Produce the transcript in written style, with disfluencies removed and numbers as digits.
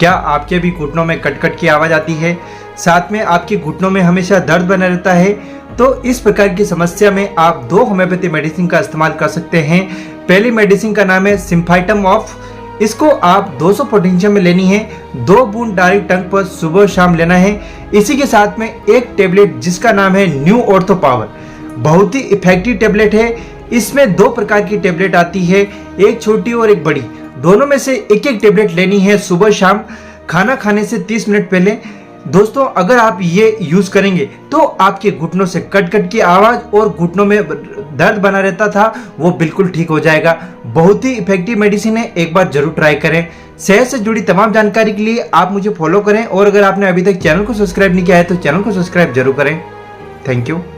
क्या आपके भी घुटनों में कट कट की आवाज़ आती है, साथ में आपके घुटनों में हमेशा दर्द बना रहता है? तो इस प्रकार की समस्या में आप 2 होम्योपैथी मेडिसिन का इस्तेमाल कर सकते हैं। पहली मेडिसिन का नाम है सिम्फाइटम ऑफ। इसको आप 200 पोटेंशियम में लेनी है, 2 बूंद डायरेक्ट टंग पर सुबह शाम लेना है। इसी के साथ में एक टेबलेट जिसका नाम है न्यू ऑर्थो पावर, बहुत ही इफेक्टिव टेबलेट है। इसमें 2 प्रकार की टेबलेट आती है, एक छोटी और एक बड़ी। दोनों में से एक एक टेबलेट लेनी है सुबह शाम, खाना खाने से 30 मिनट पहले। दोस्तों, अगर आप ये यूज करेंगे तो आपके घुटनों से कट कट की आवाज और घुटनों में दर्द बना रहता था वो बिल्कुल ठीक हो जाएगा। बहुत ही इफेक्टिव मेडिसिन है, एक बार जरूर ट्राई करें। सेहत से जुड़ी तमाम जानकारी के लिए आप मुझे फॉलो करें, और अगर आपने अभी तक चैनल को सब्सक्राइब नहीं किया है तो चैनल को सब्सक्राइब जरूर करें। Thank you.